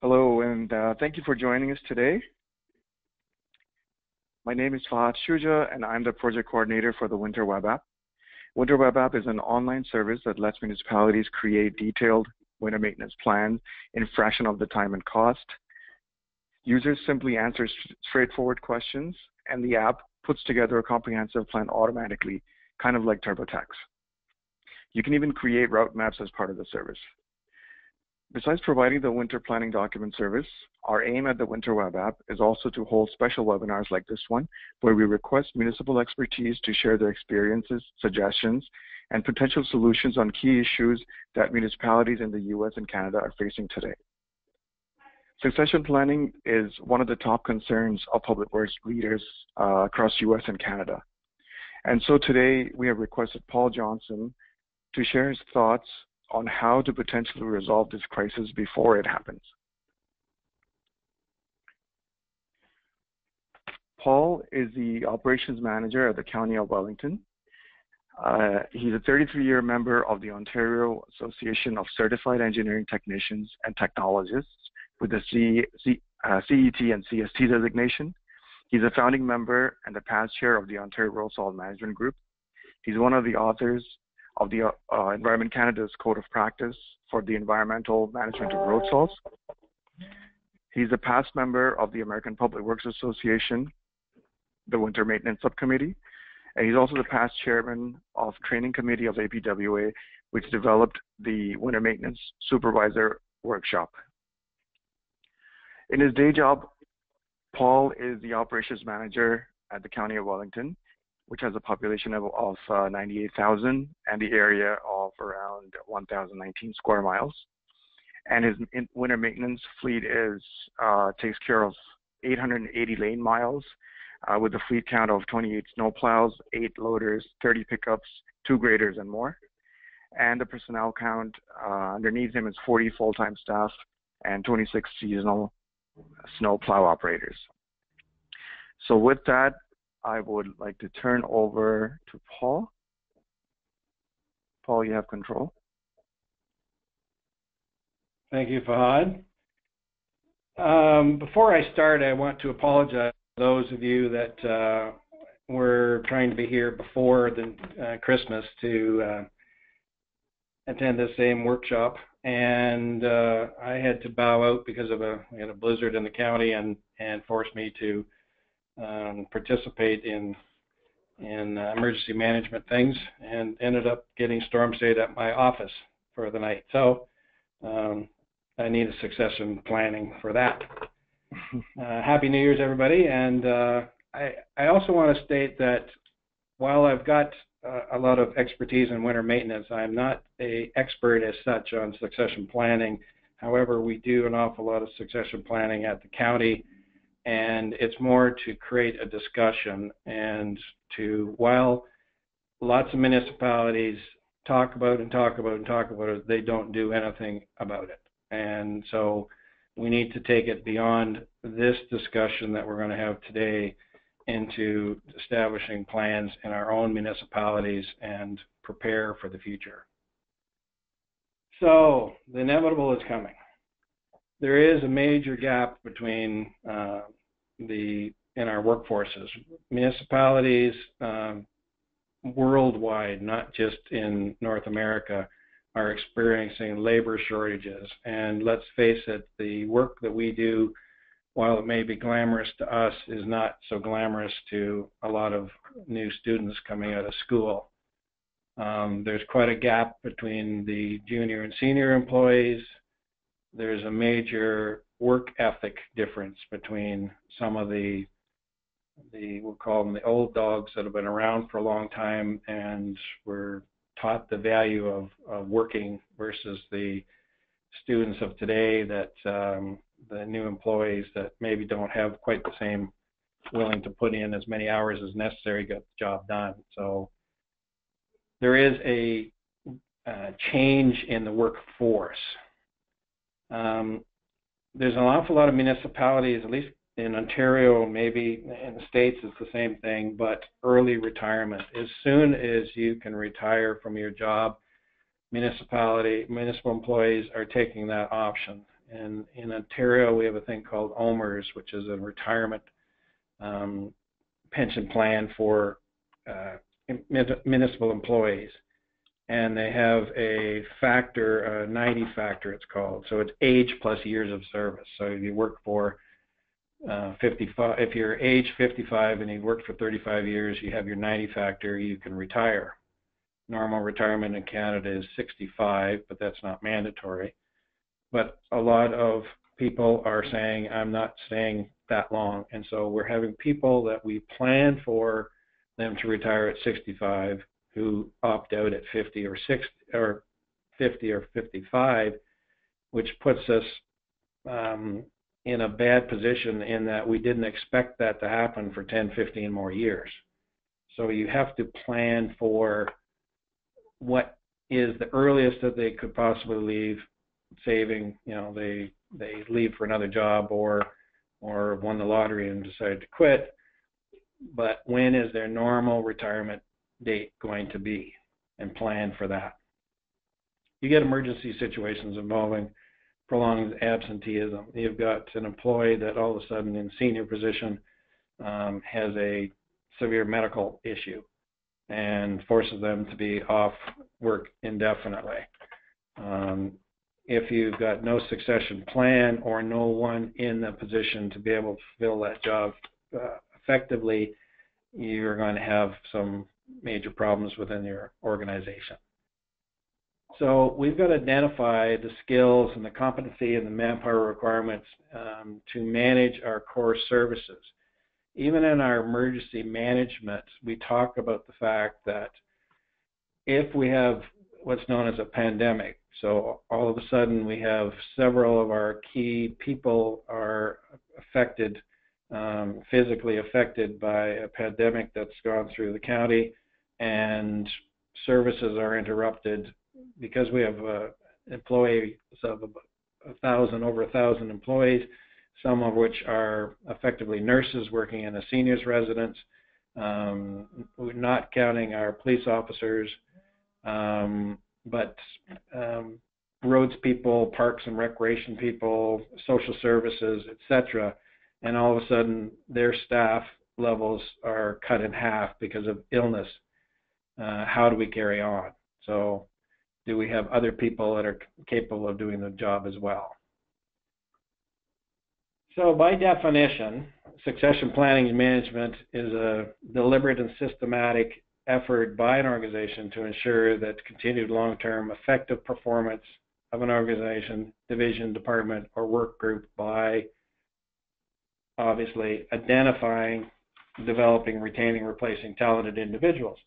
Hello, and thank you for joining us today. My name is Fahad Shuja, and I'm the project coordinator for the Winter Web App. Winter Web App is an online service that lets municipalities create detailed winter maintenance plans in a fraction of the time and cost. Users simply answer straightforward questions, and the app puts together a comprehensive plan automatically, kind of like TurboTax. You can even create route maps as part of the service. Besides providing the winter planning document service, our aim at the Winter Web App is also to hold special webinars like this one, where we request municipal expertise to share their experiences, suggestions, and potential solutions on key issues that municipalities in the US and Canada are facing today. Succession planning is one of the top concerns of public works leaders across US and Canada. And so today we have requested Paul Johnson to share his thoughts on how to potentially resolve this crisis before it happens. Paul is the operations manager at the County of Wellington. He's a 33-year member of the Ontario Association of Certified Engineering Technicians and Technologists with the CET and CST designation. He's a founding member and the past chair of the Ontario Road Salt Management Group. He's one of the authors of the Environment Canada's Code of Practice for the Environmental Management of Road Salts. He's a past member of the American Public Works Association, the Winter Maintenance Subcommittee, and he's also the past chairman of Training Committee of APWA, which developed the Winter Maintenance Supervisor Workshop. In his day job, Paul is the operations manager at the County of Wellington, which has a population of 98,000 and the area of around 1,019 square miles. And his winter maintenance fleet takes care of 880 lane miles with a fleet count of 28 snowplows, 8 loaders, 30 pickups, 2 graders, and more. And the personnel count underneath him is 40 full-time staff and 26 seasonal snowplow operators. So with that, I would like to turn over to Paul. Paul, you have control. Thank you, Fahad. Before I start, I want to apologize to those of you that were trying to be here before the Christmas to attend the same workshop, and I had to bow out because of we had a blizzard in the county and forced me to participate in emergency management things, and ended up getting storm stayed at my office for the night. So I need a succession planning for that. Happy New Year's, everybody. And I also want to state that while I've got a lot of expertise in winter maintenance, I'm not an expert as such on succession planning. However, we do an awful lot of succession planning at the county, and it's more to create a discussion and while lots of municipalities talk about it, they don't do anything about it. And so we need to take it beyond this discussion that we're going to have today into establishing plans in our own municipalities and prepare for the future. So the inevitable is coming. There is a major gap between in our workforces. Municipalities worldwide, not just in North America, are experiencing labor shortages. And let's face it, the work that we do, while it may be glamorous to us, is not so glamorous to a lot of new students coming out of school. There's quite a gap between the junior and senior employees. There's a major work ethic difference between some of the we'll call them the old dogs that have been around for a long time and were taught the value of working versus the students of today that the new employees that maybe don't have quite the same willing to put in as many hours as necessary to get the job done. So there is a change in the workforce. There's an awful lot of municipalities, at least in Ontario, maybe in the States it's the same thing, but early retirement. As soon as you can retire from your job, municipal employees are taking that option. And in Ontario, we have a thing called OMERS, which is a retirement pension plan for municipal employees. And they have a factor, a 90 factor it's called. So it's age plus years of service. So if you work for 55, if you're age 55 and you worked for 35 years, you have your 90 factor, you can retire. Normal retirement in Canada is 65, but that's not mandatory. But a lot of people are saying, I'm not staying that long. And so we're having people that we plan for them to retire at 65 who opt out at 50 or 60 or 50 or 55, which puts us in a bad position in that we didn't expect that to happen for 10, 15 more years. So you have to plan for what is the earliest that they could possibly leave, saving, they leave for another job or won the lottery and decided to quit. But when is their normal retirement date going to be, and plan for that. You get emergency situations involving prolonged absenteeism. You've got an employee that all of a sudden in senior position has a severe medical issue and forces them to be off work indefinitely. If you've got no succession plan or no one in the position to be able to fill that job effectively, you're going to have some major problems within your organization. So we've got to identify the skills and the competency and the manpower requirements to manage our core services. Even in our emergency management, we talk about the fact that if we have what's known as a pandemic, so all of a sudden we have several of our key people are affected, physically affected by a pandemic that's gone through the county, and services are interrupted because we have employees of over 1,000 employees, some of which are effectively nurses working in a seniors residence. We're not counting our police officers, but roads people, parks and recreation people, social services, etc. And all of a sudden their staff levels are cut in half because of illness. How do we carry on? So do we have other people that are capable of doing the job as well? So by definition, succession planning and management is a deliberate and systematic effort by an organization to ensure that continued long-term effective performance of an organization, division, department, or work group by obviously identifying, developing, retaining, replacing talented individuals.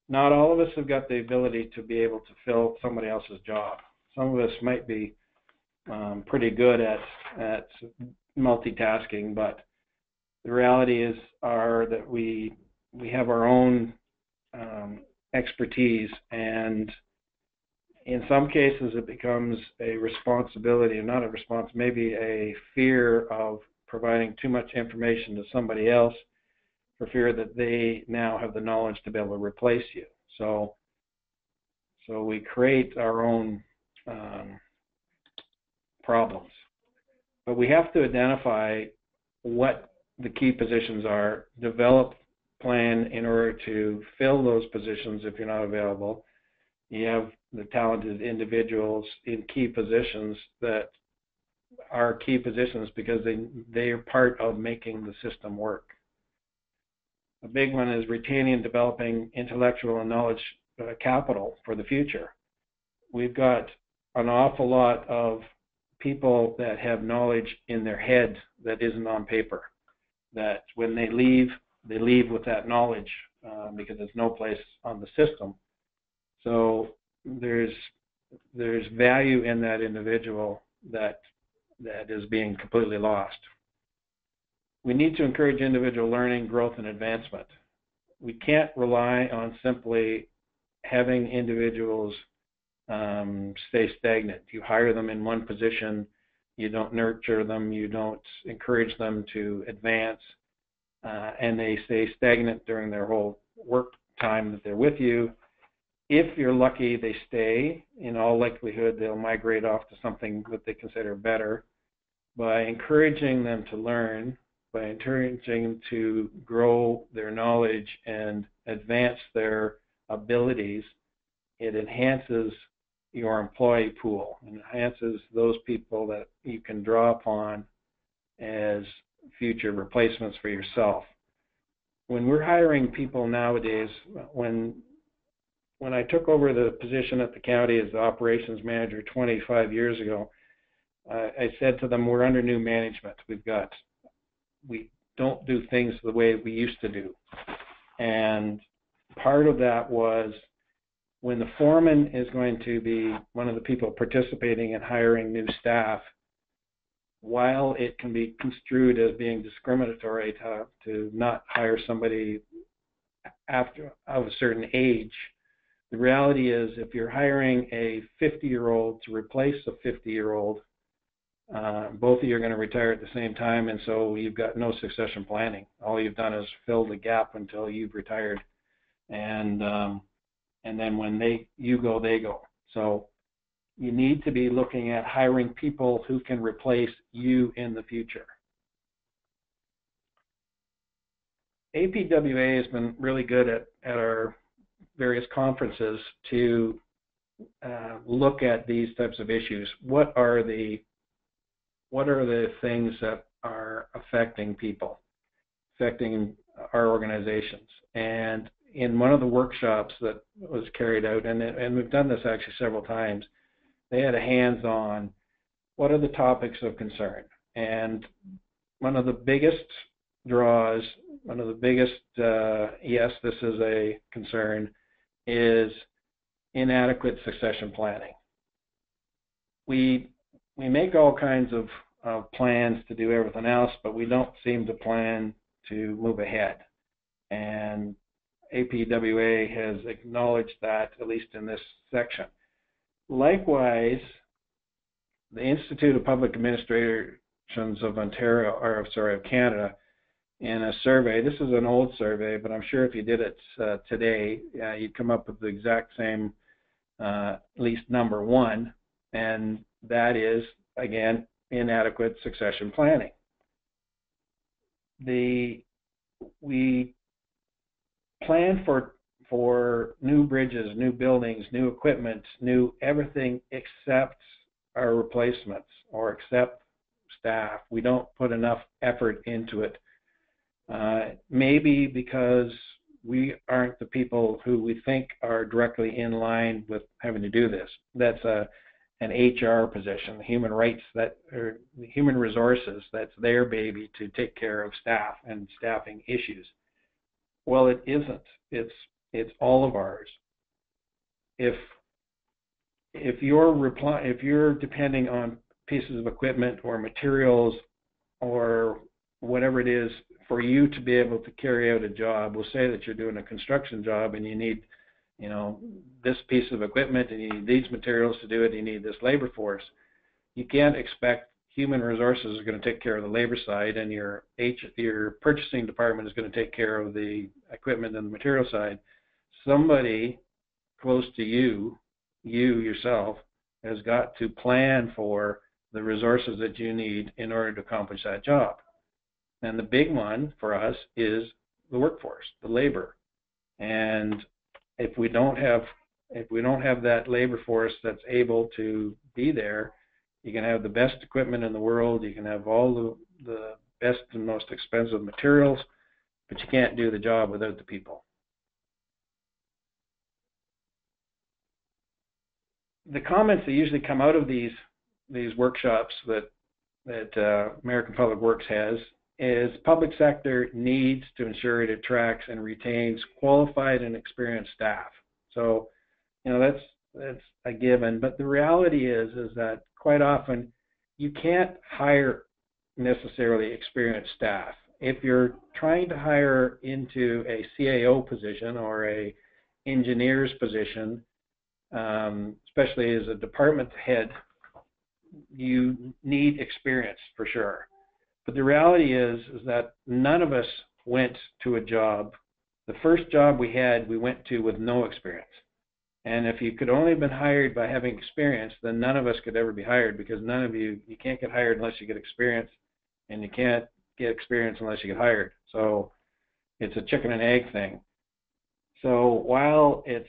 Not all of us have got the ability to be able to fill somebody else's job. Some of us might be pretty good at multitasking, but the reality is that we have our own expertise, and in some cases it becomes a responsibility, not a response, maybe a fear of providing too much information to somebody else for fear that they now have the knowledge to be able to replace you. So we create our own problems. But we have to identify what the key positions are, develop plan in order to fill those positions if you're not available. You have the talented individuals in key positions that are key positions because they are part of making the system work. A big one is retaining and developing intellectual and knowledge capital for the future. We've got an awful lot of people that have knowledge in their head that isn't on paper, that when they leave with that knowledge because there's no place on the system. So there's value in that individual that is being completely lost. We need to encourage individual learning, growth, and advancement. We can't rely on simply having individuals stay stagnant. You hire them in one position, you don't nurture them, you don't encourage them to advance, and they stay stagnant during their whole work time that they're with you, If you're lucky, they stay. In all likelihood, they'll migrate off to something that they consider better. By encouraging them to learn, by encouraging them to grow their knowledge and advance their abilities, it enhances your employee pool, enhances those people that you can draw upon as future replacements for yourself. When we're hiring people nowadays, when I took over the position at the county as the operations manager 25 years ago, I said to them, we're under new management. We don't do things the way we used to do. And part of that was when the foreman is going to be one of the people participating in hiring new staff, while it can be construed as being discriminatory to not hire somebody after of a certain age, the reality is if you're hiring a 50-year-old to replace a 50-year-old, both of you are going to retire at the same time, and so you've got no succession planning. All you've done is fill the gap until you've retired, and then when you go, they go. So you need to be looking at hiring people who can replace you in the future. APWA has been really good at our various conferences to look at these types of issues. What are the things that are affecting people, affecting our organizations? And in one of the workshops that was carried out, and we've done this actually several times, they had a hands-on, what are the topics of concern? And one of the biggest draws, one of the biggest, yes, this is a concern, is inadequate succession planning. We make all kinds of plans to do everything else, but we don't seem to plan to move ahead. And APWA has acknowledged that, at least in this section. Likewise, the Institute of Public Administrations of Canada, in a survey, this is an old survey, but I'm sure if you did it today, you'd come up with the exact same, at least number one, and that is, again, inadequate succession planning. We plan for new bridges, new buildings, new equipment, new everything except our replacements or except staff. We don't put enough effort into it. Maybe because we aren't the people who we think are directly in line with having to do this. That's an HR position, human rights, or human resources, that's their baby to take care of staff and staffing issues. Well, it isn't. It's all of ours. If you're depending on pieces of equipment or materials or whatever it is for you to be able to carry out a job, we'll say that you're doing a construction job and you need, this piece of equipment and you need these materials to do it, you need this labor force. You can't expect human resources are going to take care of the labor side and your purchasing department is going to take care of the equipment and the material side. Somebody close to you yourself, has got to plan for the resources that you need in order to accomplish that job. And the big one for us is the workforce, the labor. And if we don't have that labor force that's able to be there, you can have the best equipment in the world, you can have all the best and most expensive materials, but you can't do the job without the people. The comments that usually come out of these workshops that American Public Works has is public sector needs to ensure it attracts and retains qualified and experienced staff. So, that's a given. But the reality is that quite often you can't hire necessarily experienced staff. If you're trying to hire into a CAO position or a engineer's position, especially as a department head, you need experience for sure. But the reality is that none of us went to a job. The first job we went to with no experience. And if you could only have been hired by having experience, then none of us could ever be hired, because none of you can't get hired unless you get experience, and you can't get experience unless you get hired. So it's a chicken and egg thing. So while it's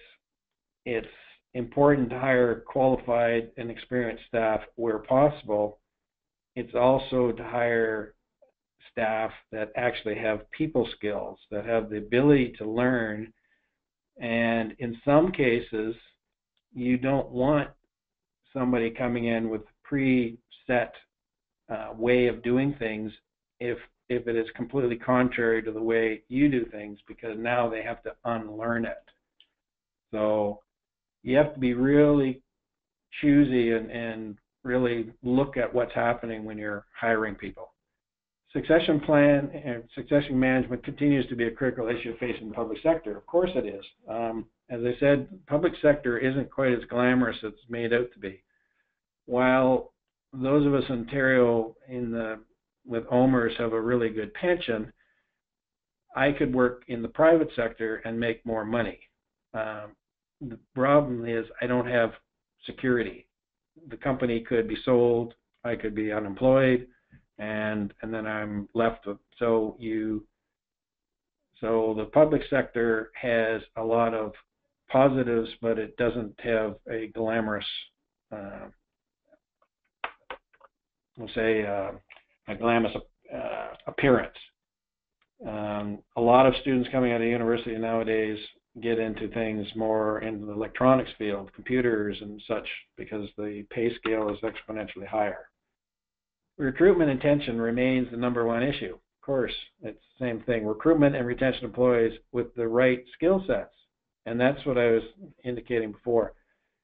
important to hire qualified and experienced staff where possible, it's also to hire staff that actually have people skills, that have the ability to learn. And in some cases, you don't want somebody coming in with pre-set way of doing things if it is completely contrary to the way you do things, because now they have to unlearn it. So you have to be really choosy and really look at what's happening when you're hiring people. Succession plan and succession management continues to be a critical issue facing the public sector. Of course it is. As I said, public sector isn't quite as glamorous as it's made out to be. While those of us in Ontario with OMERS have a really good pension, I could work in the private sector and make more money. The problem is I don't have security. The company could be sold, I could be unemployed, and then I'm left with, so the public sector has a lot of positives, but it doesn't have a glamorous, a glamorous appearance. A lot of students coming out of university nowadays get into things more in the electronics field, computers and such, because the pay scale is exponentially higher. Recruitment and retention remains the #1 issue. Of course, it's the same thing. Recruitment and retention of employees with the right skill sets. And that's what I was indicating before.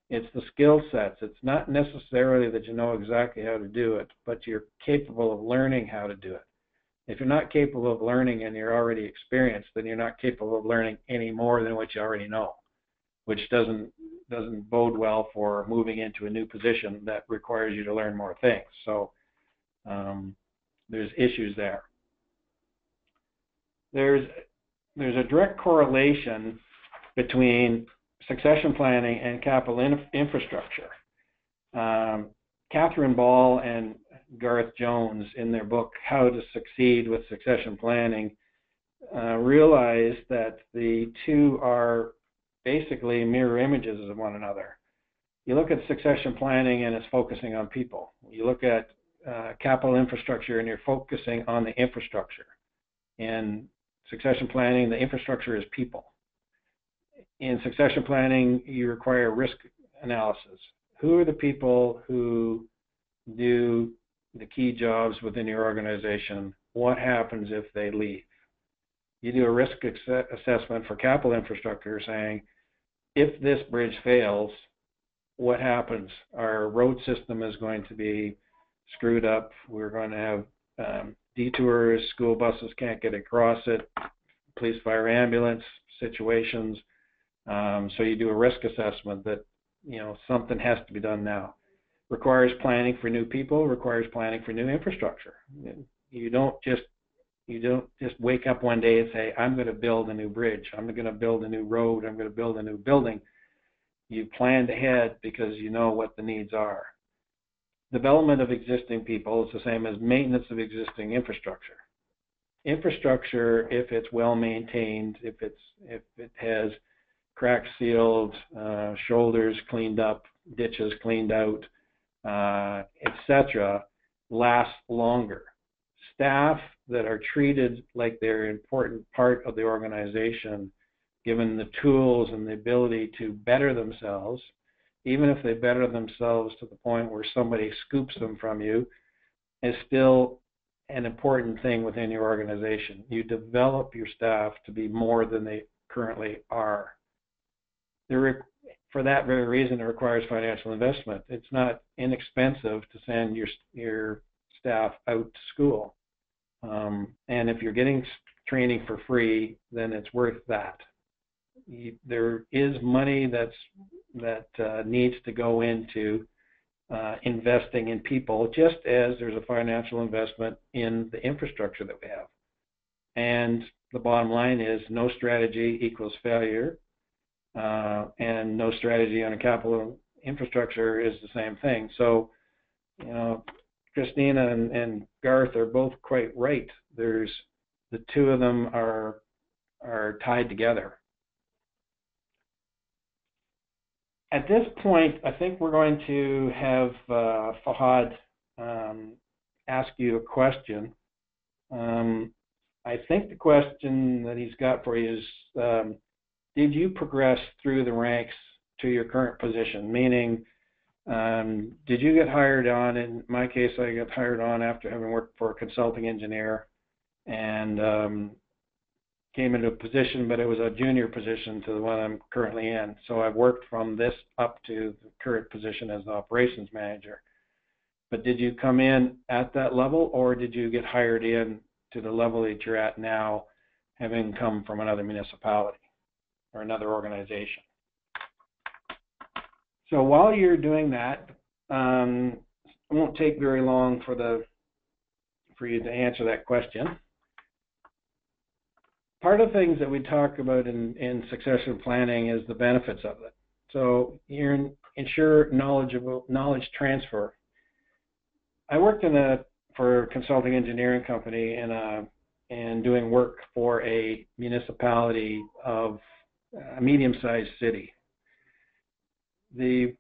It's the skill sets. It's not necessarily that you know exactly how to do it, but you're capable of learning how to do it. If you're not capable of learning and you're already experienced, then you're not capable of learning any more than what you already know, which doesn't bode well for moving into a new position that requires you to learn more things. So there's issues there. There's a direct correlation between succession planning and capital infrastructure. Catherine Ball and Garth Jones, in their book How to Succeed with Succession Planning, realized that the two are basically mirror images of one another. You look at succession planning and it's focusing on people. You look at capital infrastructure and you're focusing on the infrastructure. In succession planning, the infrastructure is people. In succession planning, you require risk analysis. Who are the people who do the key jobs within your organization? What happens if they leave? You do a risk assessment for capital infrastructure saying, if this bridge fails, what happens? Our road system is going to be screwed up. We're going to have detours, school buses can't get across it, police, fire, ambulance situations. So you do a risk assessment that, something has to be done now. Requires planning for new people, requires planning for new infrastructure. You don't just wake up one day and say, I'm going to build a new bridge, I'm going to build a new road, I'm going to build a new building. You've planned ahead because you know what the needs are. Development of existing people is the same as maintenance of existing infrastructure. Infrastructure, if it's well maintained, if it has cracks sealed, shoulders cleaned up, ditches cleaned out, etc., lasts longer. Staff that are treated like they're an important part of the organization, given the tools and the ability to better themselves, even if they better themselves to the point where somebody scoops them from you, is still an important thing within your organization. You develop your staff to be more than they currently are. For that very reason, it requires financial investment. It's not inexpensive to send your staff out to school. And if you're getting training for free, then it's worth that. There is money that needs to go into investing in people, just as there's a financial investment in the infrastructure that we have. And the bottom line is no strategy equals failure. and no strategy on a capital infrastructure is the same thing. So, you know, Christina and Garth are both quite right. The two of them are tied together. At this point, I think we're going to have Fahad ask you a question. I think the question that he's got for you is, did you progress through the ranks to your current position? Meaning, did you get hired on? In my case, I got hired on after having worked for a consulting engineer and came into a position, but it was a junior position to the one I'm currently in. So I've worked from this up to the current position as the operations manager. But did you come in at that level, or did you get hired in to the level that you're at now, having come from another municipality or another organization? So while you're doing that, it won't take very long for you to answer that question. Part of the things that we talk about in succession planning is the benefits of it. So you ensure knowledge transfer. I worked for a consulting engineering company and doing work for a municipality of a medium-sized city. The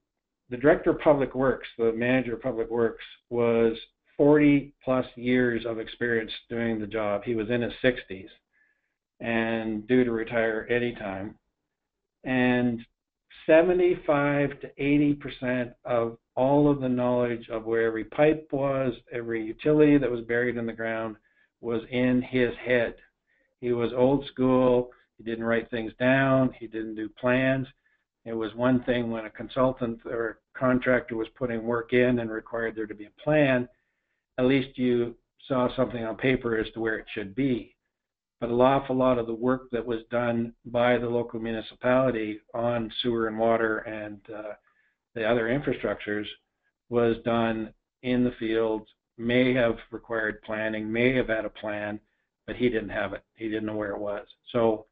director of public works, the manager of public works, was 40 plus years of experience doing the job. He was in his 60s and due to retire anytime. And 75 to 80% of all of the knowledge of where every pipe was, every utility that was buried in the ground, was in his head. He was old school. He didn't write things down. He didn't do plans. It was one thing when a consultant or a contractor was putting work in and required there to be a plan, at least you saw something on paper as to where it should be. But an awful lot of the work that was done by the local municipality on sewer and water and the other infrastructures was done in the field, may have required planning, may have had a plan, but he didn't have it. He didn't know where it was. So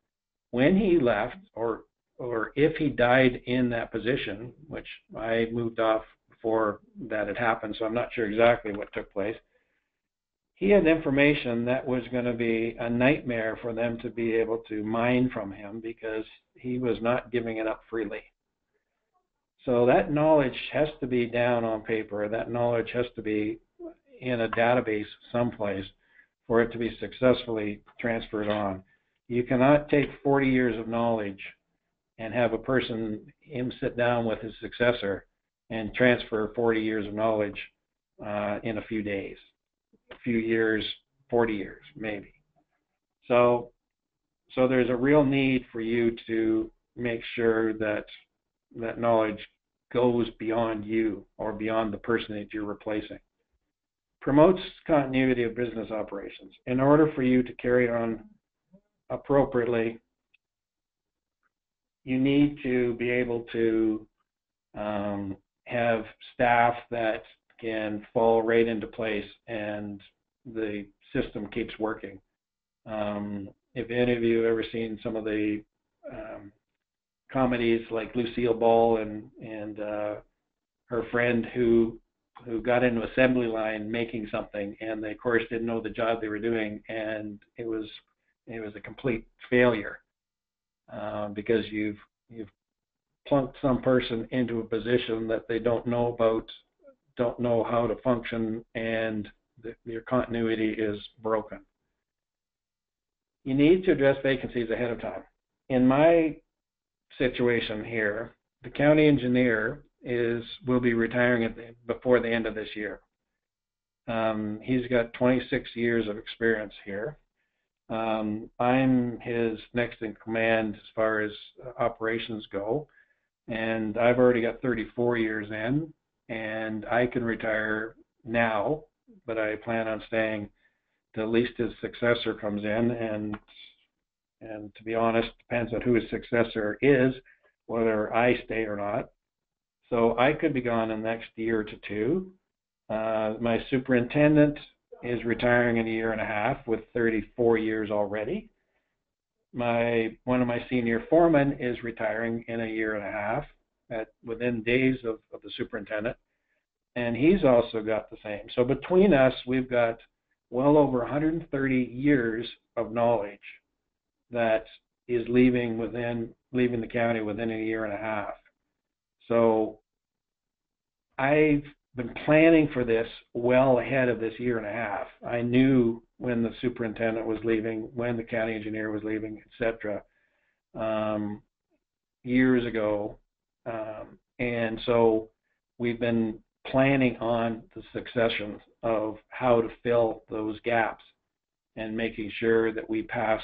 when he left, or if he died in that position, which I moved off before that had happened, so I'm not sure exactly what took place, he had information that was going to be a nightmare for them to be able to mine from him because he was not giving it up freely. So that knowledge has to be down on paper. That knowledge has to be in a database someplace for it to be successfully transferred on. You cannot take 40 years of knowledge and have him sit down with his successor and transfer 40 years of knowledge in a few days. A few years, 40 years, maybe. So there's a real need for you to make sure that that knowledge goes beyond you or beyond the person that you're replacing. Promotes continuity of business operations. In order for you to carry on appropriately, you need to be able to have staff that can fall right into place and the system keeps working. If any of you have ever seen some of the comedies like Lucille Ball and her friend who got into assembly line making something, and they of course didn't know the job they were doing, and it was a complete failure because you've plunked some person into a position that they don't know about, don't know how to function, and your continuity is broken. You need to address vacancies ahead of time. In my situation here, the county engineer will be retiring before the end of this year. He's got 26 years of experience here. I'm his next in command as far as operations go, and I've already got 34 years in, and I can retire now, but I plan on staying till at least his successor comes in, and to be honest, depends on who his successor is, whether I stay or not. So I could be gone in the next year to two. My superintendent is retiring in a year and a half with 34 years already. One of my senior foremen is retiring in a year and a half, within days of the superintendent, and he's also got the same. So between us, we've got well over 130 years of knowledge that is leaving the county within a year and a half. So I've been planning for this well ahead of this year and a half. I knew when the superintendent was leaving, when the county engineer was leaving, etc., years ago. And so we've been planning on the succession of how to fill those gaps and making sure that we pass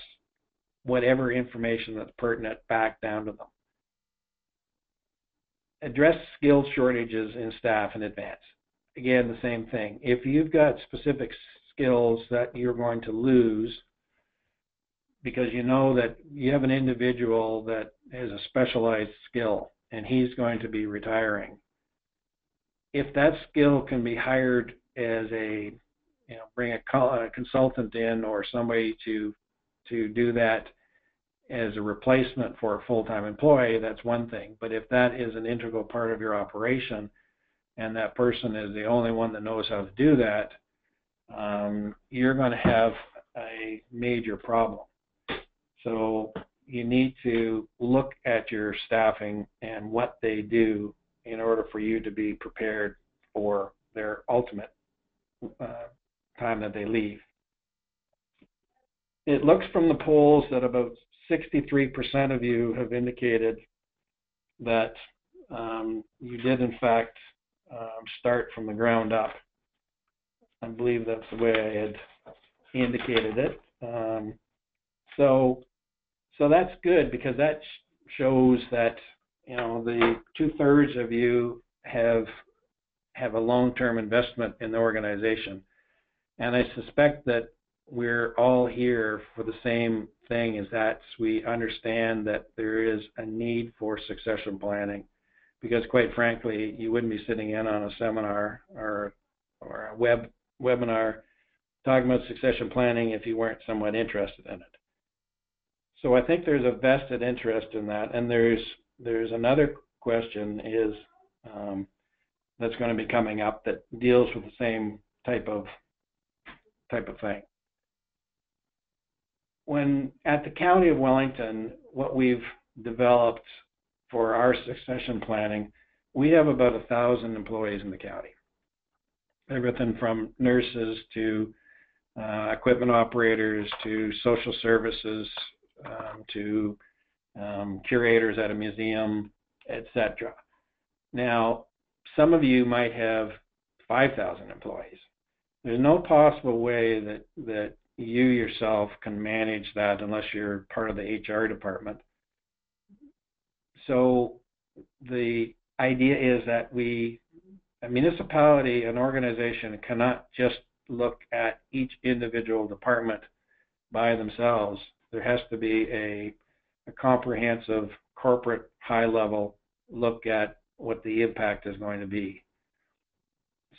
whatever information that's pertinent back down to them. Address skill shortages in staff in advance. Again, the same thing. If you've got specific skills that you're going to lose because you know that you have an individual that has a specialized skill and he's going to be retiring, if that skill can be hired as bring a consultant in or somebody to do that as a replacement for a full-time employee, that's one thing. But if that is an integral part of your operation and that person is the only one that knows how to do that, you're going to have a major problem. So you need to look at your staffing and what they do in order for you to be prepared for their ultimate time that they leave. It looks from the polls that about 63% of you have indicated that you did, in fact, start from the ground up. I believe that's the way I had indicated it. So that's good, because that shows that the 2/3 of you have a long-term investment in the organization, and I suspect that we're all here for the same thing, is that we understand that there is a need for succession planning, because quite frankly, you wouldn't be sitting in on a seminar or a webinar talking about succession planning if you weren't somewhat interested in it. So I think there's a vested interest in that, and there's another question is that's going to be coming up that deals with the same type of thing. When at the County of Wellington, what we've developed for our succession planning, we have about 1,000 employees in the county. Everything from nurses to equipment operators to social services to curators at a museum, etc. Now, some of you might have 5,000 employees. There's no possible way that you yourself can manage that unless you're part of the HR department. So the idea is that a municipality, an organization, cannot just look at each individual department by themselves. There has to be a comprehensive corporate high-level look at what the impact is going to be.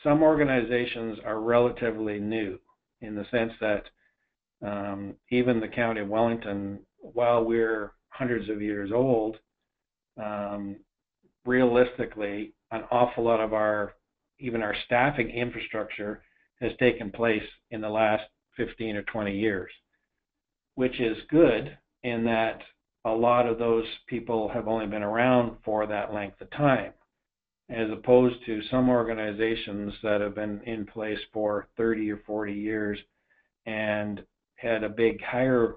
Some organizations are relatively new in the sense that even the County of Wellington, while we're hundreds of years old, realistically, an awful lot of even our staffing infrastructure has taken place in the last 15 or 20 years, which is good in that a lot of those people have only been around for that length of time, as opposed to some organizations that have been in place for 30 or 40 years and had a big hire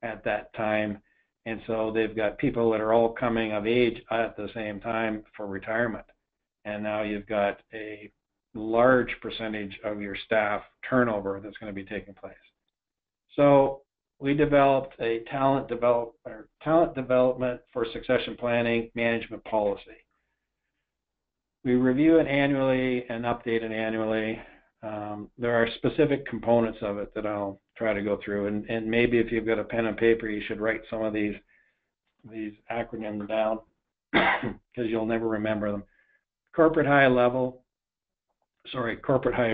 at that time. And so they've got people that are all coming of age at the same time for retirement. And now you've got a large percentage of your staff turnover that's going to be taking place. So we developed a talent development for succession planning management policy. We review it annually and update it annually. There are specific components of it that I'll try to go through, and maybe if you've got a pen and paper, you should write some of these acronyms down because you'll never remember them. Corporate high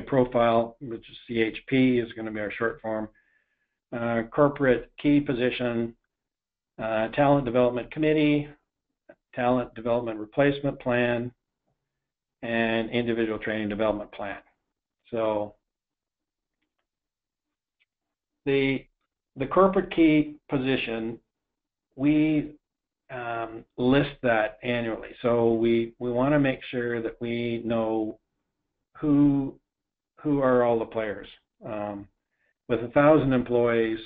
profile, which is CHP, is going to be our short form. Corporate key position, talent development committee, talent development replacement plan, and individual training development plan. So the corporate key position, we list that annually. So we want to make sure that we know who are all the players. With 1,000 employees,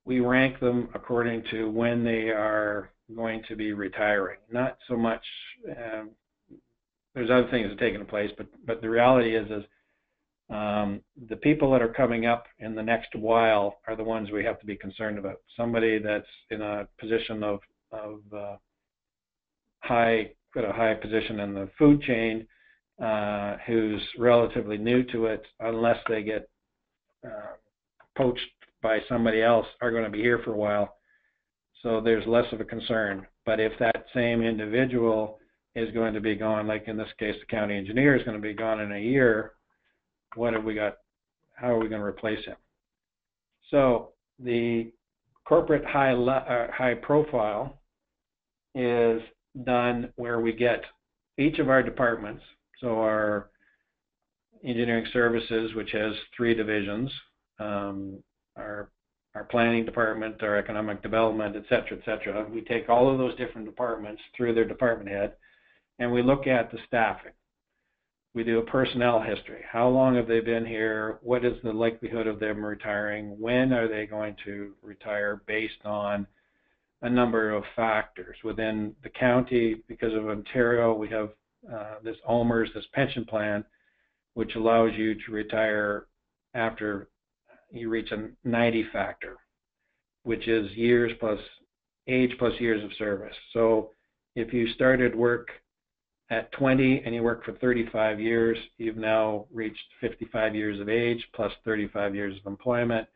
we rank them according to when they are going to be retiring. Not so much, there's other things that are taking place, but the reality is the people that are coming up in the next while are the ones we have to be concerned about. Somebody that's in a position of high position in the food chain, who's relatively new to it, unless they get poached by somebody else, are going to be here for a while. So there's less of a concern. But if that same individual is going to be gone, like in this case, the county engineer is going to be gone in a year, what have we got? How are we going to replace him? So the corporate high profile is done where we get each of our departments. So our engineering services, which has 3 divisions, our planning department, our economic development, et cetera, we take all of those different departments through their department head, and we look at the staffing. We do a personnel history. How long have they been here? What is the likelihood of them retiring? When are they going to retire, based on a number of factors. Within the county, because of Ontario, we have this OMERS, this pension plan, which allows you to retire after you reach a 90 factor, which is age plus years of service. So if you started work at 20 and you work for 35 years, you've now reached 55 years of age plus 35 years of employment.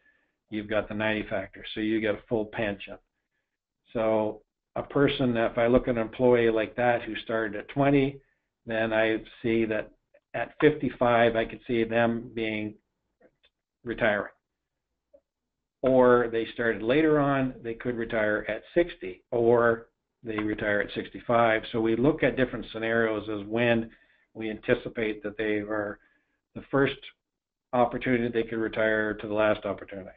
You've got the 90 factor, so you get a full pension. So a person, if I look at an employee like that who started at 20, then I see that at 55, I could see them being retiring. Or they started later on, they could retire at 60, or they retire at 65. So we look at different scenarios as when we anticipate that they are the first opportunity they could retire to the last opportunity.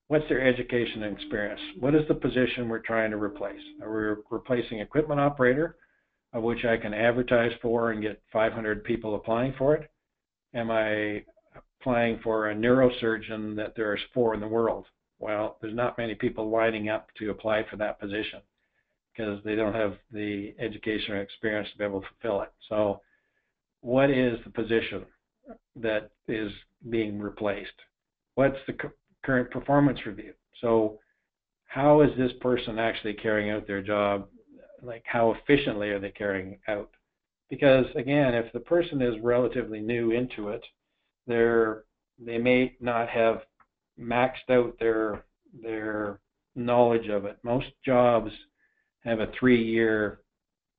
What's their education and experience? What is the position we're trying to replace? Are we replacing equipment operator, of which I can advertise for and get 500 people applying for it? Am I applying for a neurosurgeon that there's 4 in the world? Well, there's not many people lining up to apply for that position because they don't have the education or experience to be able to fulfill it. So what is the position that is being replaced? What's the current performance review? So how is this person actually carrying out their job? Like, how efficiently are they carrying it out? Because again, if the person is relatively new into it, they may not have maxed out their knowledge of it. Most jobs have a 3-year,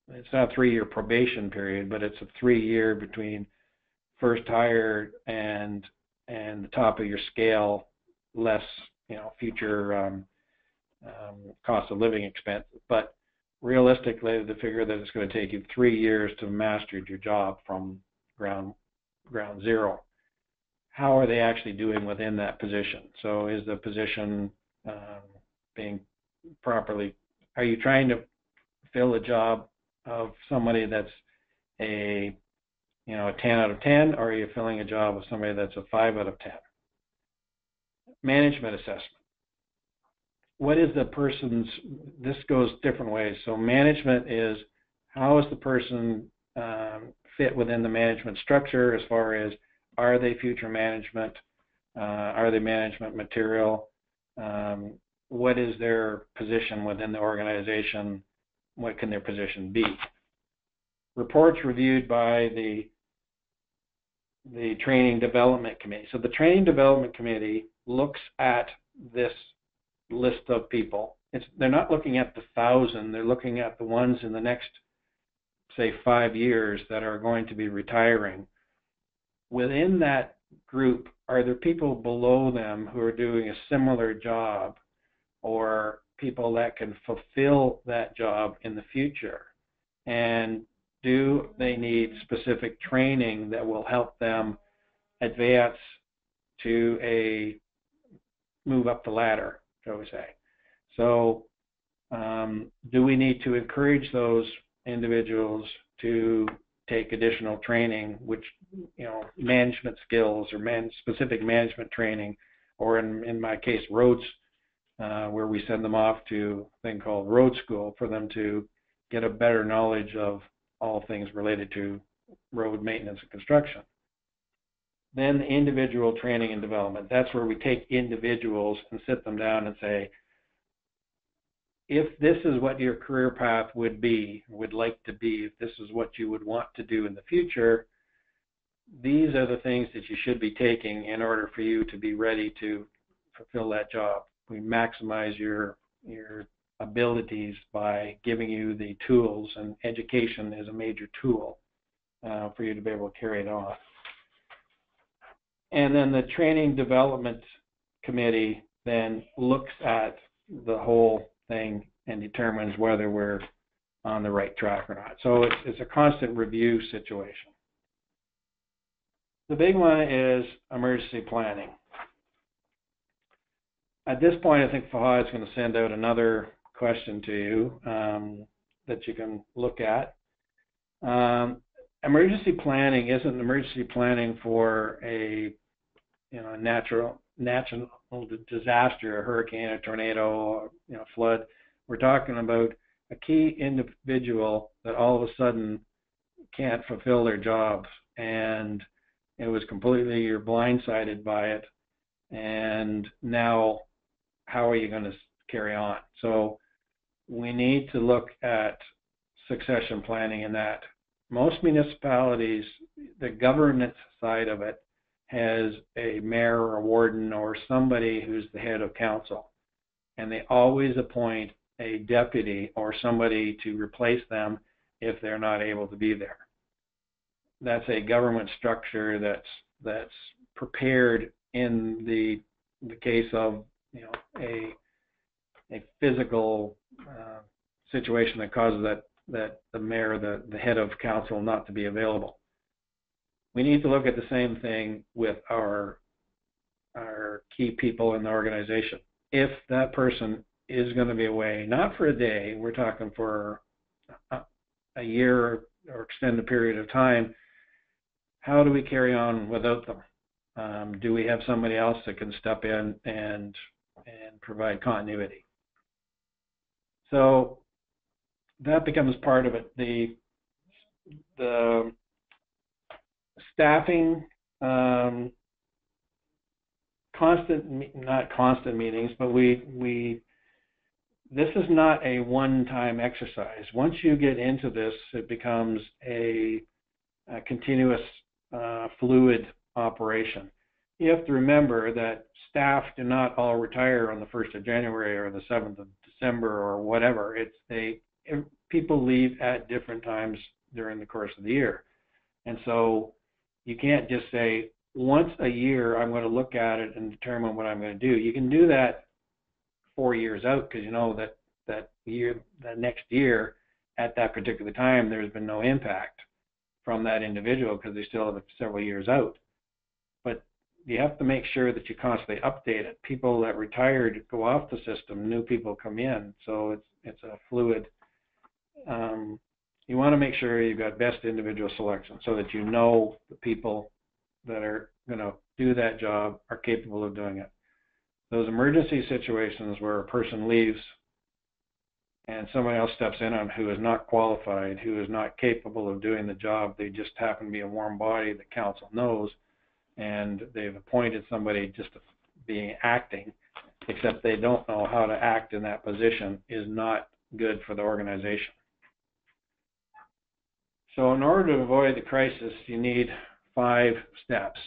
it's not a 3-year probation period, but it's a 3-year between first hire and the top of your scale, less future cost of living expense. But realistically, the figure that it's going to take you 3 years to master your job from ground zero. How are they actually doing within that position? So is the position being properly, are you trying to fill a job of somebody that's a 10 out of 10, or are you filling a job of somebody that's a 5 out of 10? Management assessment. What is the person's, this goes different ways. So management is, how is the person fit within the management structure, as far as, are they future management? Are they management material? What is their position within the organization? What can their position be? Reports reviewed by the Training Development Committee. So the Training Development Committee looks at this list of people. They're not looking at the 1,000, they're looking at the ones in the next, say, 5 years that are going to be retiring. Within that group, are there people below them who are doing a similar job, or people that can fulfill that job in the future? And do they need specific training that will help them advance to a move up the ladder, shall we say? So do we need to encourage those individuals to take additional training, which, management skills or specific management training, or in my case, roads, where we send them off to a thing called road school for them to get a better knowledge of all things related to road maintenance and construction. Then the individual training and development. That's where we take individuals and sit them down and say, if this is what your career path would be, would like to be, if this is what you would want to do in the future, these are the things that you should be taking in order for you to be ready to fulfill that job. We maximize your abilities by giving you the tools, and education is a major tool for you to be able to carry it on. And then the training development committee then looks at the whole thing and determines whether we're on the right track or not. So it's a constant review situation. The big one is emergency planning. At this point, I think Fahad is going to send out another question to you that you can look at. Emergency planning isn't emergency planning for a natural disaster, a hurricane, a tornado, flood. We're talking about a key individual that all of a sudden can't fulfill their jobs, and it was completely, you're blindsided by it, and now how are you going to carry on? So we need to look at succession planning in that. Most municipalities, the governance side of it, has a mayor or a warden or somebody who's the head of council, and they always appoint a deputy or somebody to replace them if they're not able to be there. That's a government structure that's prepared in the case of a physical situation that causes that the mayor, the head of council, not to be available. We need to look at the same thing with our key people in the organization. If that person is going to be away, not for a day, we're talking for a year or extended period of time, how do we carry on without them? Do we have somebody else that can step in and provide continuity? So that becomes part of it. The staffing, not constant meetings, but this is not a one-time exercise. Once you get into this, it becomes a continuous, fluid operation. You have to remember that staff do not all retire on the 1st of January or the 7th of December or whatever. People leave at different times during the course of the year. And so you can't just say, once a year, I'm going to look at it and determine what I'm going to do. You can do that 4 years out, because you know that next year at that particular time, there's been no impact from that individual because they still have several years out. But you have to make sure that you constantly update it. People that retired go off the system, new people come in, so it's a fluid. You want to make sure you've got best individual selection so that you know the people that are going to do that job are capable of doing it. Those emergency situations where a person leaves and somebody else steps in on who is not qualified, who is not capable of doing the job, they just happen to be a warm body that council knows, and they've appointed somebody just to be acting, except they don't know how to act in that position, is not good for the organization. So in order to avoid the crisis, you need 5 steps,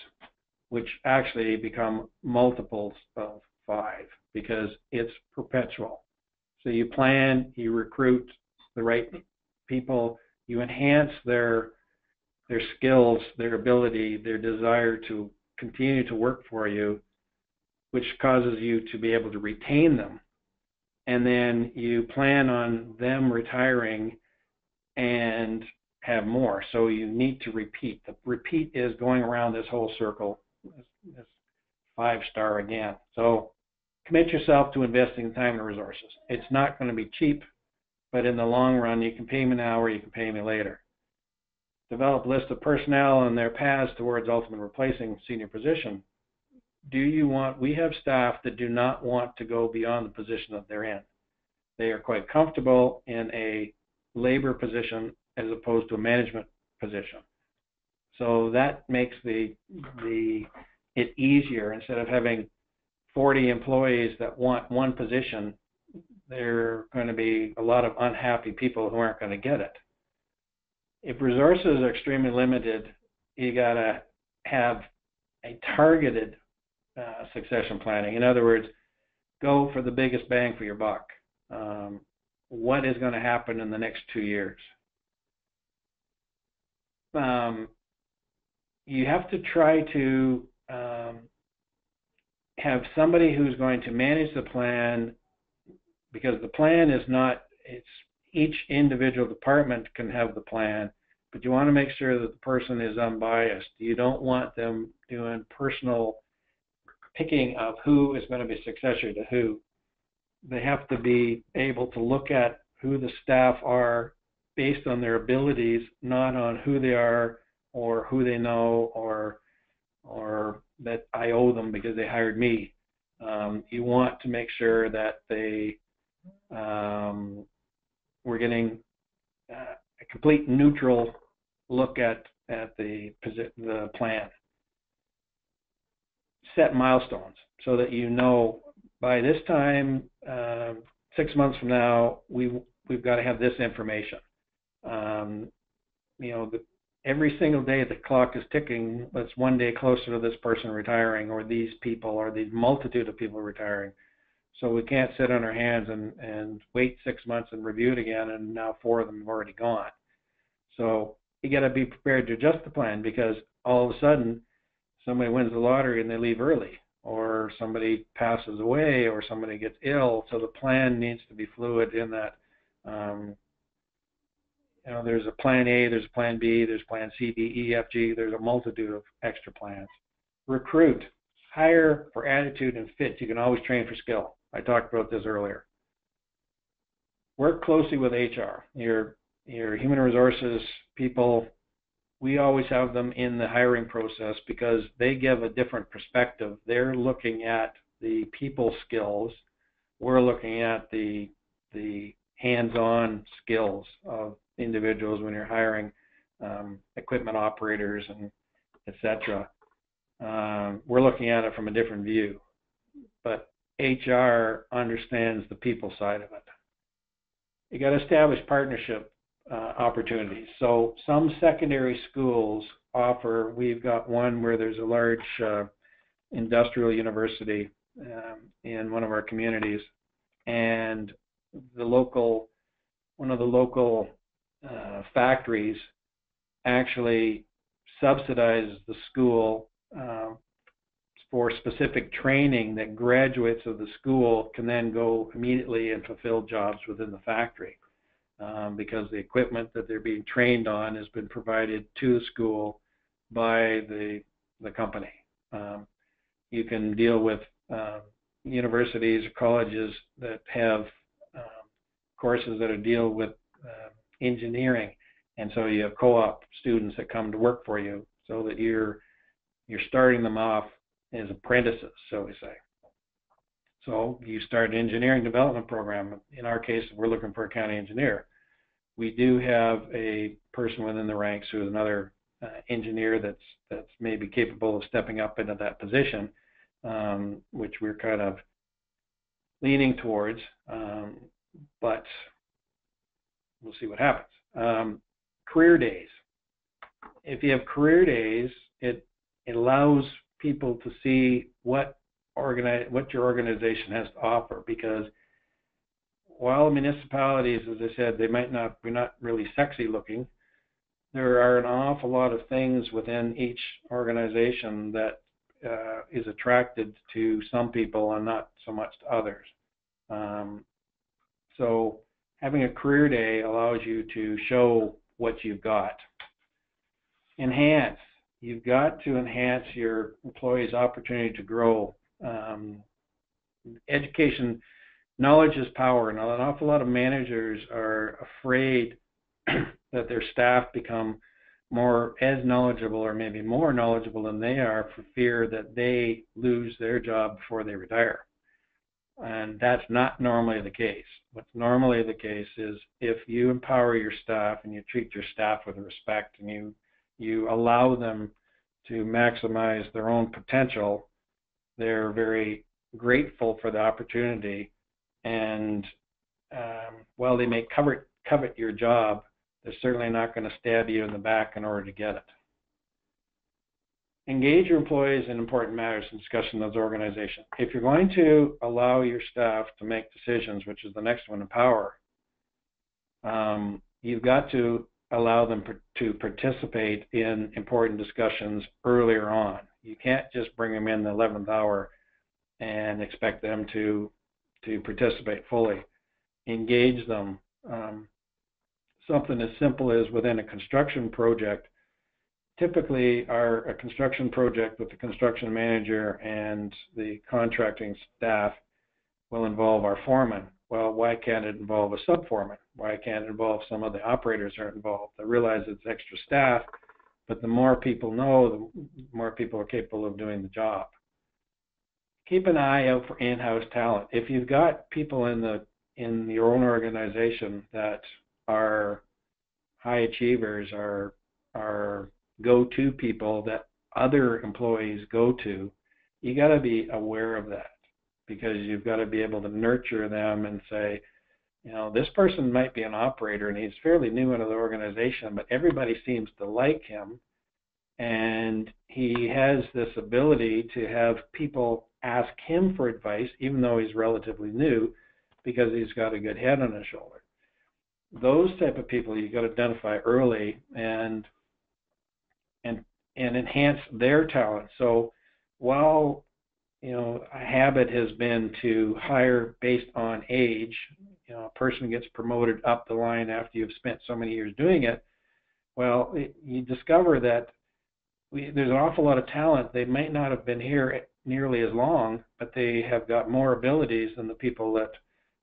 which actually become multiples of 5 because it's perpetual. So you plan, you recruit the right people, you enhance their skills, their ability, their desire to continue to work for you, which causes you to be able to retain them. and then you plan on them retiring and have more. So you need to repeat. The repeat is going around this whole circle, this 5-star again. So commit yourself to investing time and resources. It's not going to be cheap, but in the long run, you can pay me now or you can pay me later. Develop a list of personnel and their paths towards ultimate replacing senior position. We have staff that do not want to go beyond the position that they're in. They are quite comfortable in a labor position as opposed to a management position. So that makes it easier. Instead of having 40 employees that want one position, there are going to be a lot of unhappy people who aren't going to get it. If resources are extremely limited, you got to have a targeted succession planning. In other words, go for the biggest bang for your buck. What is going to happen in the next 2 years? You have to try to have somebody who's going to manage the plan, because the plan is not, it's each individual department can have the plan, but you want to make sure that the person is unbiased. You don't want them doing personal picking of who is going to be successor to who. They have to be able to look at who the staff are based on their abilities, not on who they are or who they know or that I owe them because they hired me. You want to make sure that we're getting a complete neutral look at the plan. Set milestones so that you know by this time, 6 months from now, we've got to have this information. Every single day the clock is ticking, that's one day closer to this person retiring, or these people, or these multitude of people retiring. So we can't sit on our hands and wait 6 months and review it again, and now 4 of them have already gone. So you got to be prepared to adjust the plan, because all of a sudden somebody wins the lottery and they leave early, or somebody passes away, or somebody gets ill. So the plan needs to be fluid in that. There's a plan A, there's a plan B, there's plan C, D, E, F, G. There's a multitude of extra plans. Recruit. Hire for attitude and fit. You can always train for skill. I talked about this earlier. Work closely with HR. Your human resources people, we always have them in the hiring process because they give a different perspective. They're looking at the people skills. We're looking at the hands-on skills of individuals when you're hiring equipment operators and etc. We're looking at it from a different view, but HR understands the people side of it. You got to establish partnership opportunities. So some secondary schools offer, we've got one where there's a large industrial university in one of our communities, and one of the local factories actually subsidizes the school for specific training that graduates of the school can then go immediately and fulfill jobs within the factory, because the equipment that they're being trained on has been provided to the school by the company. You can deal with universities or colleges that have courses that deal with engineering, and so you have co-op students that come to work for you, so that you're starting them off as apprentices, so we say. So you start an engineering development program. In our case, we're looking for a county engineer. We do have a person within the ranks who is another engineer that's maybe capable of stepping up into that position, which we're kind of leaning towards, but we'll see what happens. Career days. If you have career days, it allows people to see what your organization has to offer, because while municipalities, as I said, they might not be not really sexy looking, there are an awful lot of things within each organization that is attracted to some people and not so much to others. So having a career day allows you to show what you've got. Enhance. You've got to enhance your employees' opportunity to grow. Education, knowledge is power. Now, an awful lot of managers are afraid that their staff become more as knowledgeable or maybe more knowledgeable than they are for fear that they lose their job before they retire. And that's not normally the case. What's normally the case is if you empower your staff and you treat your staff with respect and you allow them to maximize their own potential, they're very grateful for the opportunity. And while they may covet your job, they're certainly not going to stab you in the back in order to get it. Engage your employees in important matters and discussion of those organizations. If you're going to allow your staff to make decisions, which is the next one, empower, you've got to allow them to participate in important discussions earlier on. You can't just bring them in the 11th hour and expect them to participate fully. Engage them. Something as simple as within a construction project, typically a construction project with the construction manager and the contracting staff will involve our foreman. Well, why can't it involve a sub-foreman? Why can't it involve some of the operators that are involved? I realize it's extra staff, but the more people know, the more people are capable of doing the job. Keep an eye out for in-house talent. If you've got people in your own organization that are high achievers, are go-to people that other employees go to, you got to be aware of that, because you've got to be able to nurture them and say, this person might be an operator and he's fairly new into the organization, but everybody seems to like him, and he has this ability to have people ask him for advice, even though he's relatively new, because he's got a good head on his shoulder. Those type of people you got to identify early and enhance their talent. So while a habit has been to hire based on age, a person gets promoted up the line after you've spent so many years doing it. Well, you discover that there's an awful lot of talent. They might not have been here nearly as long, but they have got more abilities than the people that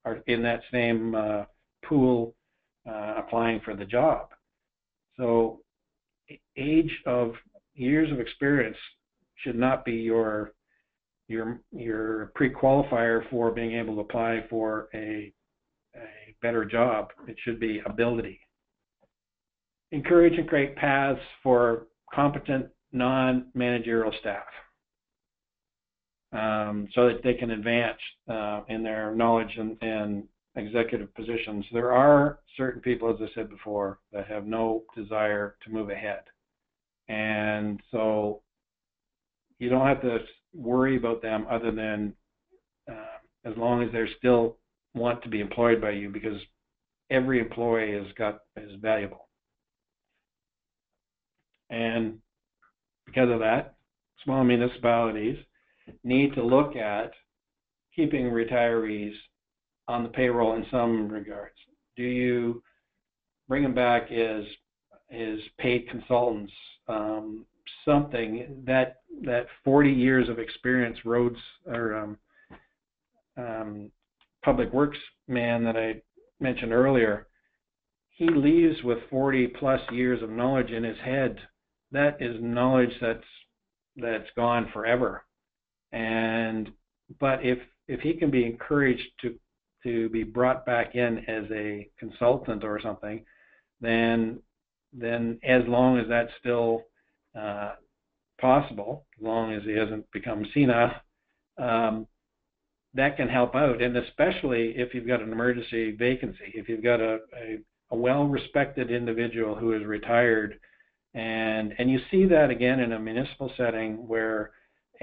are in that same pool applying for the job. So age of years of experience should not be your pre-qualifier for being able to apply for a better job. It should be ability. Encourage and create paths for competent non-managerial staff so that they can advance in their knowledge and executive positions. There are certain people, as I said before, that have no desire to move ahead. And so you don't have to worry about them other than as long as they still want to be employed by you, because every employee is valuable. And because of that, small municipalities need to look at keeping retirees on the payroll in some regards. Do you bring them back as paid consultants? Something that 40 years of experience roads or public works man that I mentioned earlier, he leaves with 40 plus years of knowledge in his head. That is knowledge that's gone forever. But if he can be encouraged to be brought back in as a consultant or something, then as long as that's still possible, as long as he hasn't become senile, that can help out. And especially if you've got an emergency vacancy, if you've got a well-respected individual who is retired, and you see that again in a municipal setting where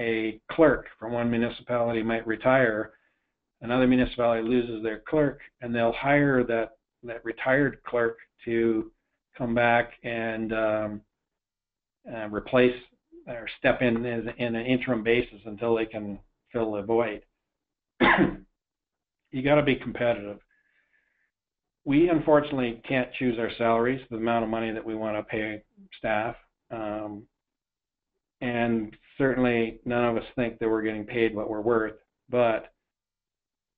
a clerk from one municipality might retire, another municipality loses their clerk, and they'll hire that retired clerk to come back and replace or step in an interim basis until they can fill the void. You got to be competitive. we unfortunately can't choose our salaries, the amount of money that we want to pay staff. And certainly none of us think that we're getting paid what we're worth. But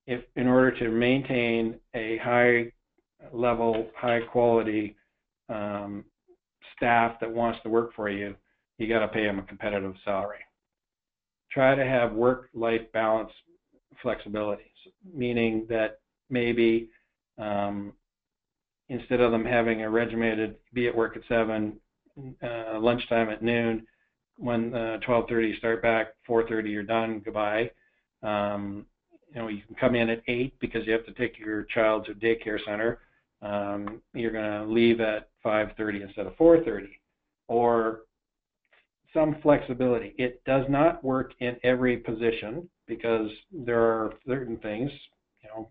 if in order to maintain a high level, high quality staff that wants to work for you, you got to pay them a competitive salary. Try to have work-life balance flexibility, meaning that maybe instead of them having a regimented be at work at 7, lunchtime at noon, when 12:30 start back, 4:30 you're done, goodbye. You can come in at 8 because you have to take your child to daycare center. You're going to leave at 5:30 instead of 4:30, or some flexibility. It does not work in every position because there are certain things,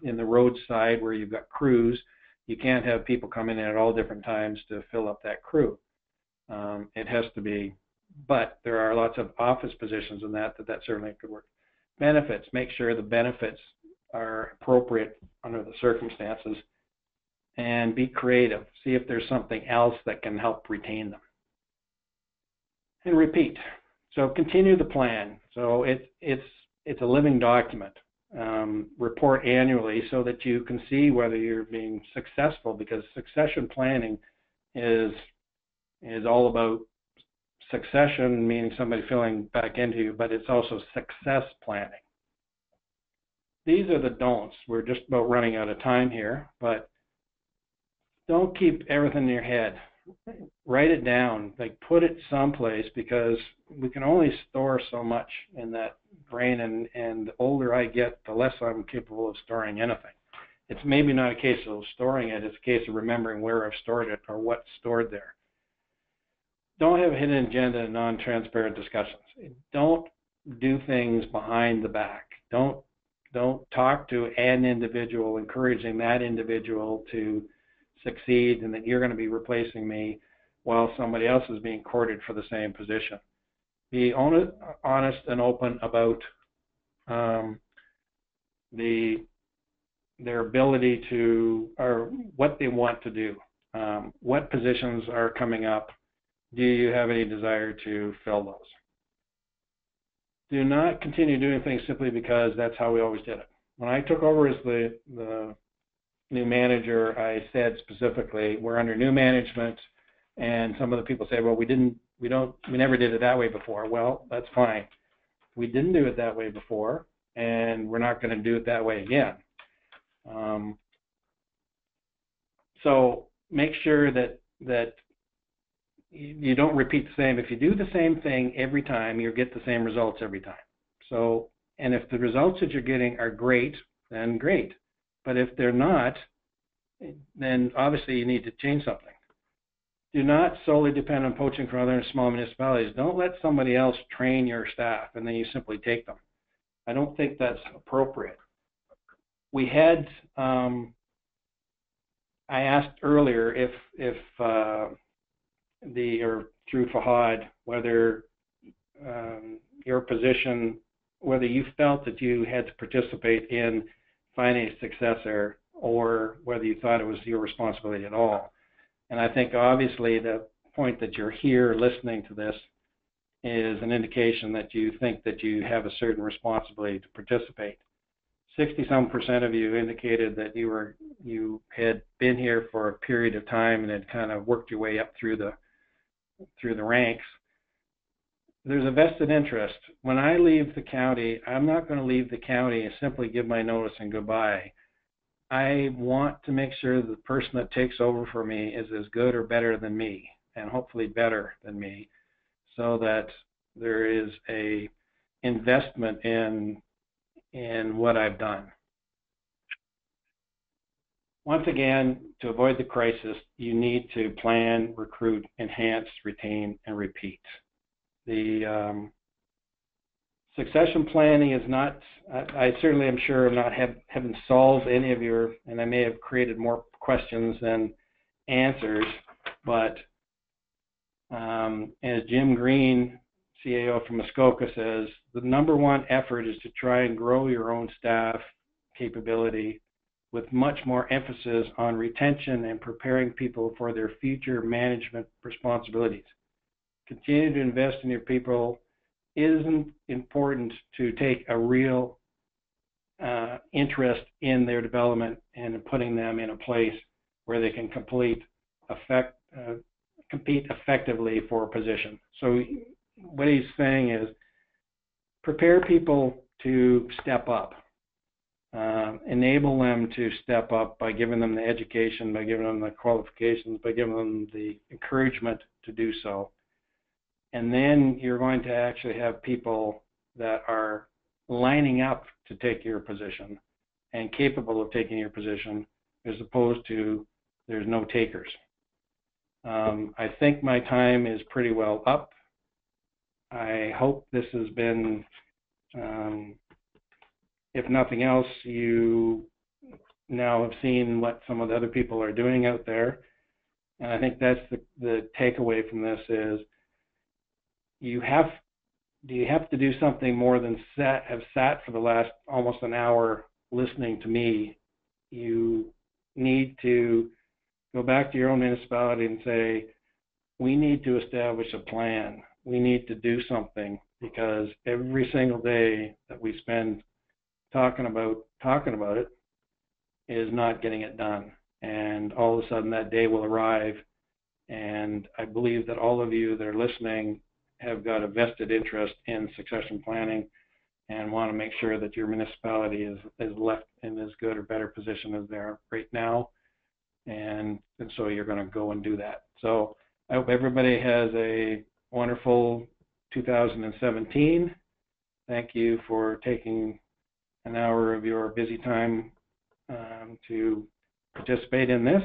in the roadside where you've got crews, you can't have people coming in at all different times to fill up that crew. It has to be, but there are lots of office positions in that certainly could work. Benefits, make sure the benefits are appropriate under the circumstances, and be creative. See if there's something else that can help retain them. And repeat. So continue the plan. So it's a living document. Report annually so that you can see whether you're being successful, because succession planning is all about succession, meaning somebody filling back into you, but it's also success planning. These are the don'ts. We're just about running out of time here, but don't keep everything in your head. Write it down, put it someplace, because we can only store so much in that brain, and the older I get, the less I'm capable of storing anything. It's maybe not a case of storing it, it's a case of remembering where I've stored it or what's stored there. Don't have a hidden agenda and non-transparent discussions. Don't do things behind the back. Don't talk to an individual encouraging that individual to succeed and that you're going to be replacing me while somebody else is being courted for the same position. Be honest and open about their ability to, or what they want to do. What positions are coming up? Do you have any desire to fill those? Do not continue doing things simply because that's how we always did it. When I took over as the new manager, I said specifically, we're under new management, and some of the people say, well, we never did it that way before. Well, that's fine. We didn't do it that way before, and we're not going to do it that way again. So make sure that you don't repeat the same. If you do the same thing every time, you'll get the same results every time. So, and if the results that you're getting are great, then great. But if they're not, then obviously you need to change something. Do not solely depend on poaching from other small municipalities. Don't let somebody else train your staff and then you simply take them. I don't think that's appropriate. We had, I asked earlier if through Fahad, whether your position, whether you felt that you had to participate in finding a successor, or whether you thought it was your responsibility at all. And I think obviously the point that you're here listening to this is an indication that you think that you have a certain responsibility to participate. 60-some% of you indicated that you had been here for a period of time and had kind of worked your way up through the ranks. There's a vested interest. When I leave the county, I'm not going to leave the county and simply give my notice and goodbye. I want to make sure the person that takes over for me is as good or better than me, and hopefully better than me, so that there is a investment in what I've done. Once again, to avoid the crisis, you need to plan, recruit, enhance, retain, and repeat. The succession planning is not, I certainly am sure I'm not haven't solved any of your, and I may have created more questions than answers, but as Jim Green, CAO from Muskoka, says, the #1 effort is to try and grow your own staff capability with much more emphasis on retention and preparing people for their future management responsibilities. Continue to invest in your people. Isn't important to take a real interest in their development and putting them in a place where they can compete effectively for a position. So what he's saying is prepare people to step up, enable them to step up by giving them the education, by giving them the qualifications, by giving them the encouragement to do so. And then you're going to actually have people that are lining up to take your position and capable of taking your position, as opposed to there's no takers. I think my time is pretty well up. I hope this has been, if nothing else, you now have seen what some of the other people are doing out there. And I think that's the takeaway from this is you have to do something more than have sat for the last almost an hour listening to me. You need to go back to your own municipality and say, we need to establish a plan. We need to do something, because every single day that we spend talking about it is not getting it done. And all of a sudden that day will arrive. And I believe that all of you that are listening have got a vested interest in succession planning and want to make sure that your municipality is left in as good or better position as they are right now. And so you're going to go and do that. So I hope everybody has a wonderful 2017. Thank you for taking an hour of your busy time to participate in this.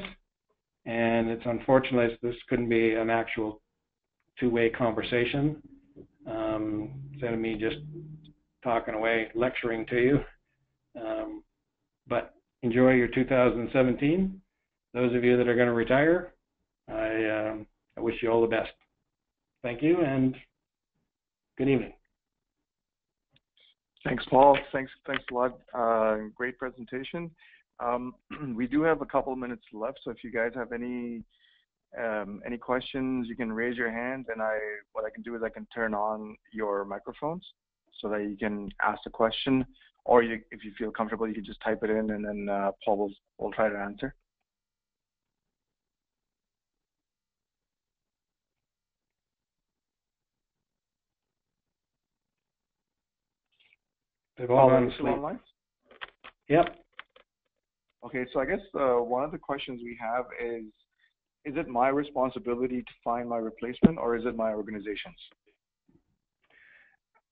And it's unfortunate this couldn't be an actual two-way conversation instead of me just talking away, lecturing to you. But enjoy your 2017. Those of you that are going to retire, I wish you all the best. Thank you, and good evening. Thanks, Paul. Thanks a lot. Great presentation. We do have a couple of minutes left, so if you guys have any questions, you can raise your hand, and what I can do is I can turn on your microphones so that you can ask the question, or if you feel comfortable, you can just type it in, and then Paul will try to answer. They've all gone to sleep. Online? Yep. Okay, so I guess one of the questions we have is it my responsibility to find my replacement, or is it my organization's?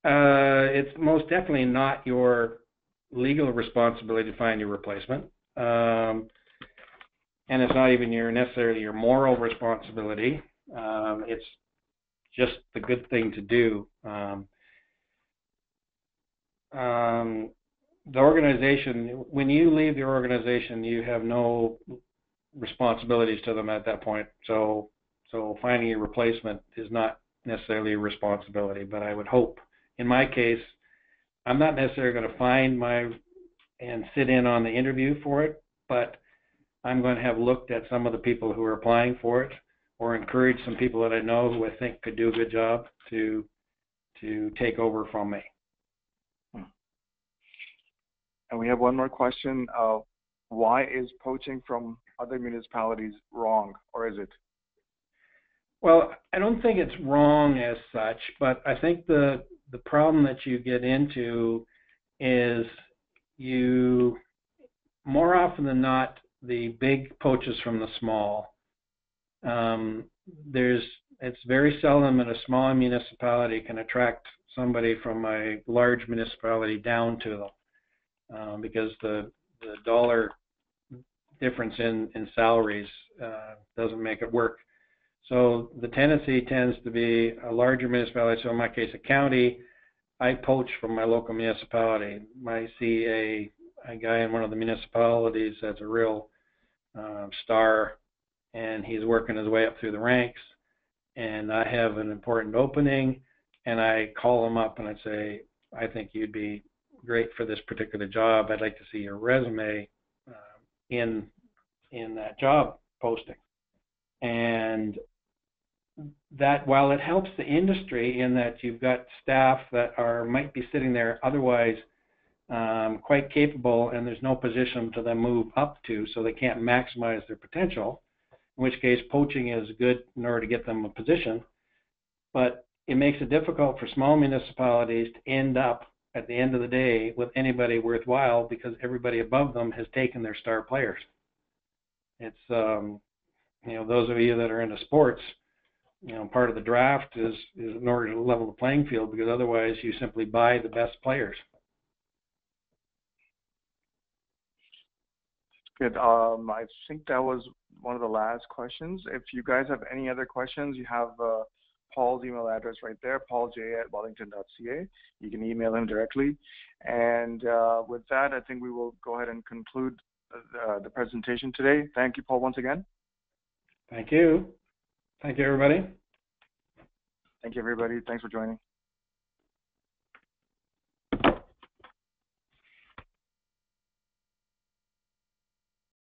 It's most definitely not your legal responsibility to find your replacement. And it's not even necessarily your moral responsibility. It's just the good thing to do. The organization, when you leave the organization, you have no responsibilities to them at that point. So finding a replacement is not necessarily a responsibility, but I would hope. In my case, I'm not necessarily going to find and sit in on the interview for it, but I'm going to have looked at some of the people who are applying for it, or encourage some people that I know who I think could do a good job to take over from me. And we have one more question. Why is poaching from other municipalities wrong, or is it? Well, I don't think it's wrong as such, but I think the problem that you get into is you, more often than not, the big poaches from the small. It's very seldom that a small municipality can attract somebody from a large municipality down to them. Because the dollar difference in salaries doesn't make it work. So the tendency tends to be a larger municipality. So in my case, a county, I poach from my local municipality. I see a guy in one of the municipalities that's a real star, and he's working his way up through the ranks, and I have an important opening, and I call him up and I say, I think you'd be great for this particular job. I'd like to see your resume. in that job posting. And that, while it helps the industry in that you've got staff that might be sitting there otherwise quite capable, and there's no position to them move up to, so they can't maximize their potential, in which case poaching is good in order to get them a position. But it makes it difficult for small municipalities to end up at the end of the day with anybody worthwhile, because everybody above them has taken their star players. It's those of you that are into sports, part of the draft is in order to level the playing field, because otherwise you simply buy the best players. Good. I think that was one of the last questions. If you guys have any other questions, you have Paul's email address right there, paulj@wellington.ca. You can email him directly. And with that, I think we will go ahead and conclude the presentation today. Thank you, Paul, once again. Thank you. Thank you, everybody. Thank you, everybody. Thanks for joining.